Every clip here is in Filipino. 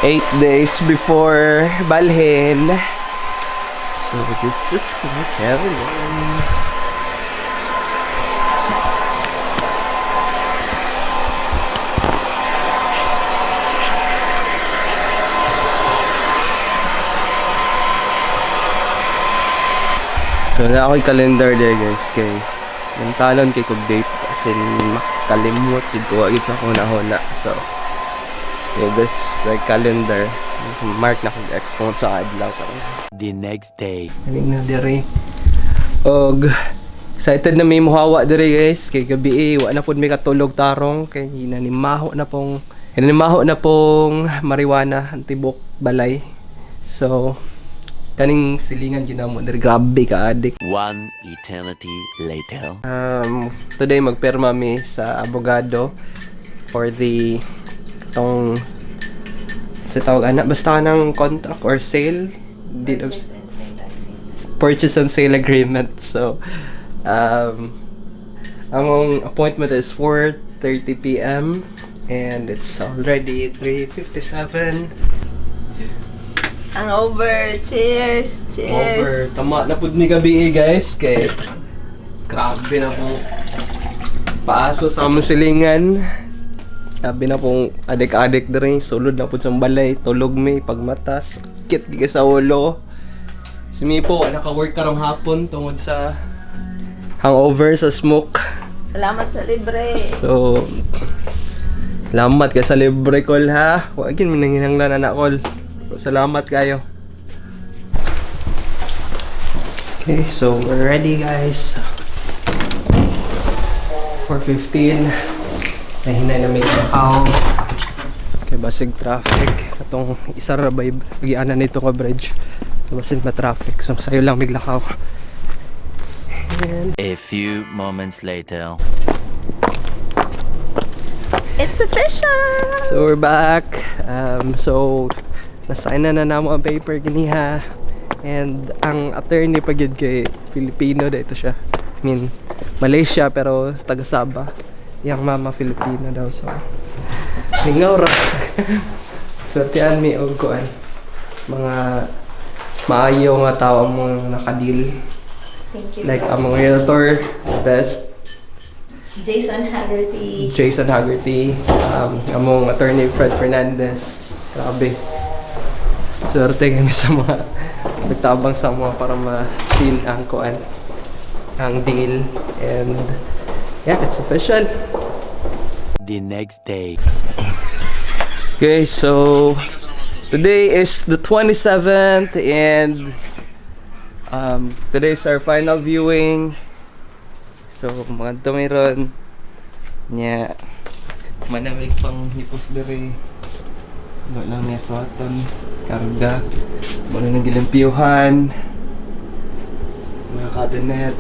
8 days before balhin. So this is my calendar. So na ako'y calendar there guys kay yung talon kay kog date as in makalimot jud ko agad sa huna-huna. So yeah, this like calendar mark na kog X kung sa adlaw karon. The next day. Kaning na dire. Og excited na may muhawa dire guys kay gabi wa na pud may katulog tarong kay hinanimaho na pong marijuana ang tibok balay. So kaning silingan ginamo dir grabe ka adik. One eternity later. Today magperma mi sa abogado for the tong sa tawag ana basta ng contract or sale deed of purchase and sale agreement. So among appointment is 4:30 p.m. and it's already 3:57. Hangover. Cheers. Cheers. Over. Tama na pud mi gabi guys kay grabe na po paaso sa among silingan. Grabe na pong adik-adik diri, sulod na pud sa balay, tulog mi pagmatas, sakit gi sa ulo. Si mi po naka-work karong hapon tungod sa hangover sa smoke. Salamat sa libre. So salamat ka sa libre call ha. Wa gyud mi nanginahanglan na call. Salamat kayo. Okay, so we're ready guys. 4:15. Nahinay na may kakaw. Okay, basig traffic. Itong isa rabay gianan nito nga bridge. So basig pa traffic. So sayo lang miglakaw. And A few moments later. It's official. so we're back. So na-sign na namo ang paper giniha. And ang attorney pagid kay Filipino dito siya. I mean, Malaysia pero taga Sabah. Yang mama Filipino daw so. Lingaw ra. Swertean mi og kuan. Mga maayo nga tawo mo nakadil. Thank you. Like among realtor, best Jason Haggerty. Among attorney Fred Fernandez. Grabe. Swerte kami sa mga nagtabang sa mga para ma-seal ang kuan ang deal and yeah, it's official. The next day. Okay, so today is the 27th and today is our final viewing. So mga tumiron nya manamig pang hipos diri. Wala lang niya suwatan karga muna nang gilimpiyuhan mga cabinet.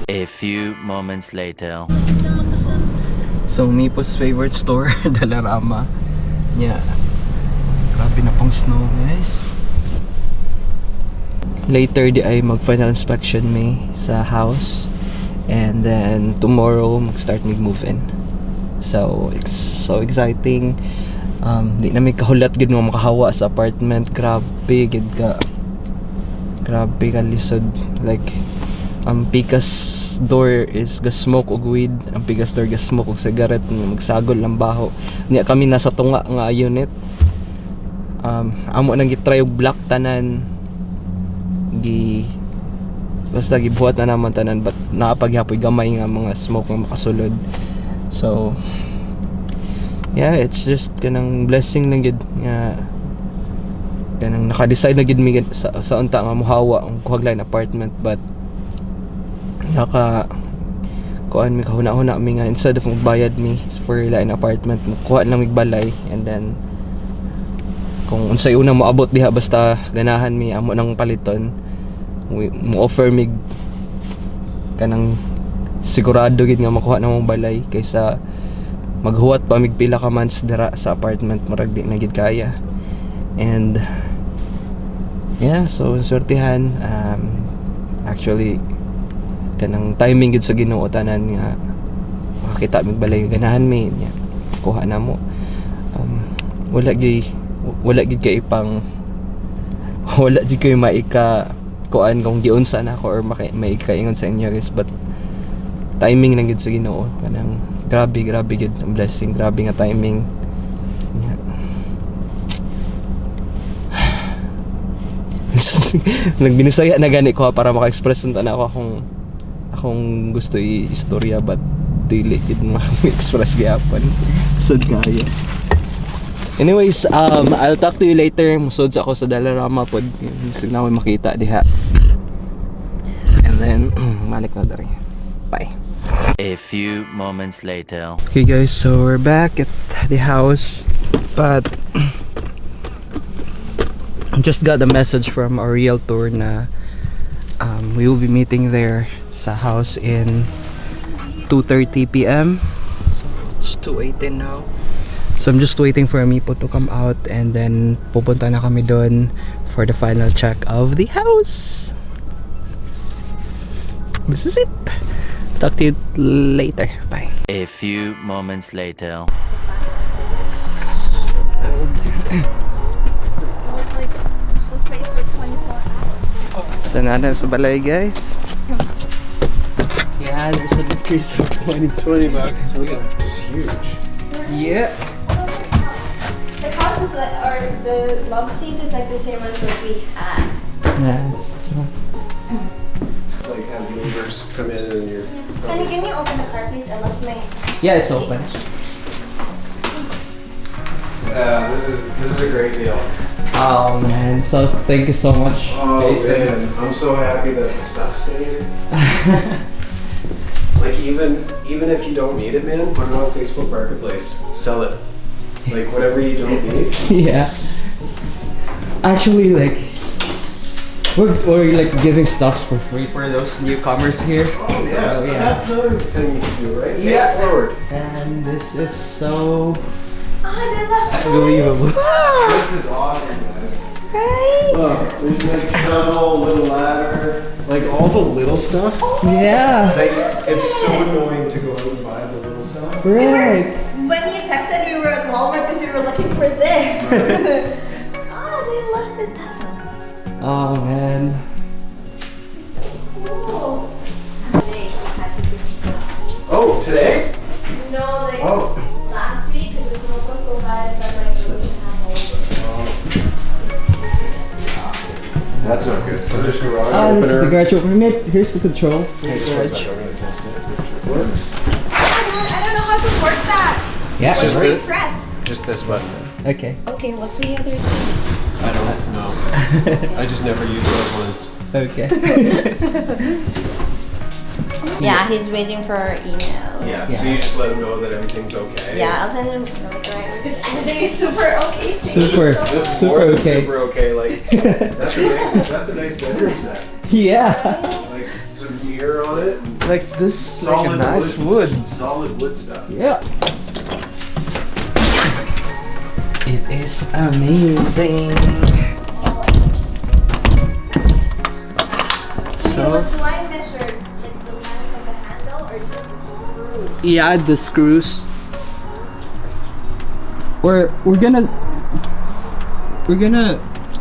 A few moments later. So Mipo's favorite store Dalarama nya grabe na pang snow guys. Later di ay mag final inspection may sa house and then tomorrow mag start move in. So it's so exciting. Di na may kahulat gid mo makahawa sa apartment. Grabe ka lisod. Like ang pikas door is ga smoke og weed, ang pikas door ga smoke og cigarette, magsagol lang baho. Niya kami nasa tunga nga unit. Amo nang gitry og black tanan. Basta gibuhat na naman tanan but naapaghapoy gamay nga mga smoke nga makasulod. So yeah, it's just kanang blessing lang gid nga kanang naka-decide na gid mi sa unta nga mohawa ang kuhaglain apartment but kuan mi kahuna-huna mi nga instead of magbayad mi for lain apartment kuha lang mig balay and then kung unsay unang moabot diha basta ganahan mi amo nang paliton mo offer mig kanang sigurado gid nga makuha na mong balay kaysa maghuwat pa migpila ka months dira sa apartment murag di na gid kaya. And yeah, so swertihan actually kanang timing gid sa Ginoo tanan nga makita mig balay ganahan mi nya kuha na mo. wala gid kay pang wala gid kay maika kuan kung giunsa na ako or maikaingon sa inyo guys, but timing lang gid sa Ginoo. Kanang grabe gid ang blessing, grabe nga timing. Yeah. Nagbinisaya na gani ko para maka-express na ako akong gusto i-istorya, but dili gid ma-express gyapon. Sud kaya. Anyways, I'll talk to you later. Musod sa ako sa Dalarama pod. Sig na ako makita diha. And then balik na dari. Bye. A few moments later. Okay guys, so we're back at the house, but just got a message from our realtor na we will be meeting there sa house in 2:30 p.m. So it's 2:18 now. So I'm just waiting for Amipo to come out, and then pupunta na kami doon for the final check of the house. This is it. Talk to you later. Bye. A few moments later. Ito na sa balay guys. Yeah, there's a decrease of 20 bucks. It's huge. Yeah. The couches or the love seat is like the same as what we had. Yeah, it's this one. Like have neighbors come in and you're. Honey, can you open the car please? I love my... Yeah, it's open. This is a great deal. Oh man, so thank you so much, Oh Jason. man, I'm so happy that the stuff's made. Like even if you don't need it, man, put it on Facebook Marketplace, sell it. Like whatever you don't need. Yeah. Actually, like we're like giving stuffs for free for those newcomers here. Oh yeah, So, yeah. that's another thing you can do, right? Pay Yeah. it forward. And this is so Oh, they left so many unbelievable. stuff. This is awesome, man. Right? Look, there's like a shovel, little ladder, like all the little stuff. Yeah. Like it's so annoying to go out and buy the little stuff. Right. When you texted, we were at Walmart because we were looking for this. Oh, they left it. That's so Oh man. cool. They had to give me- Oh, today? No, like Oh. last week because the smoke was so bad that like we didn't have over. That's not good. So there's garage Ah, opener. this is the garage opener. Here's the control. Hey, just one second, I'm gonna test it. Make sure it works. I don't know how to work that. Yeah. It's just Where do you this. press? Just this button. Okay. Okay, what's the other thing? I don't know. I just never use those ones. Okay. Yeah, he's waiting for our email. Yeah, so you just let them know that everything's okay. Yeah, I'll send him. No, like, right, because everything is super okay. Thank you Super. so This much. is Super more than okay. super okay. Like that's a nice bedroom set. Yeah. Like there's a mirror on it. And Like this is like a solid nice wood. Solid wood stuff. Yeah. It is amazing. So Do I measure like the length of the handle or just the screw? yeah, the screws. We're gonna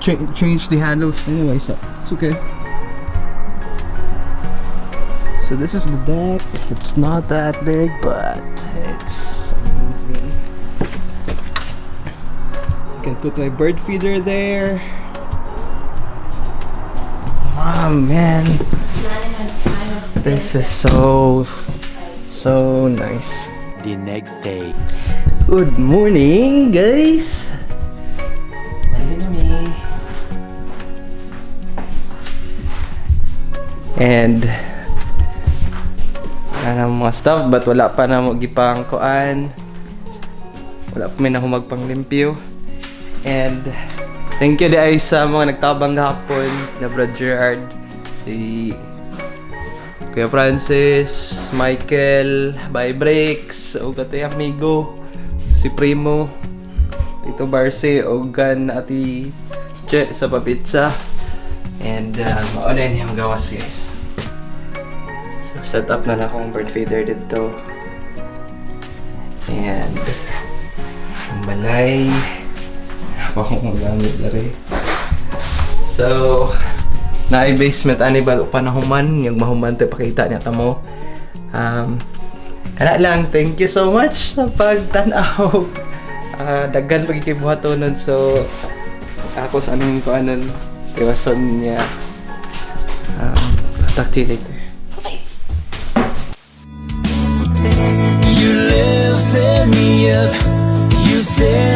change the handles anyway, so it's okay. So this is the deck. It's not that big, but it's amazing. So I can put my bird feeder there. Oh man, this is so nice. The next day. Good morning, guys. Balik na mi. And wala na mga stuff, but wala pa na mo gipang kuan. Wala pa may nahumag pang limpyo. And thank you di sa mga nagtabang gahapon, na Brad Gerard, si Kuya Francis, Michael, By Breaks, o katoy amigo, si Primo, Tito Barce, o gan ati Che sa papitsa. And maulan yung gawas guys. So set up na akong bird feeder dito. And ang balay. pa akong magamit dere. So, naay basement ani ba panahuman yung mahuman te pakita niya tamo. Kana lang, thank you so much sa pagtan-aw. Daghan pagkikibuhaton so ako sa aming kuanon iwason niya. Talk to you later. You lifted me up, you said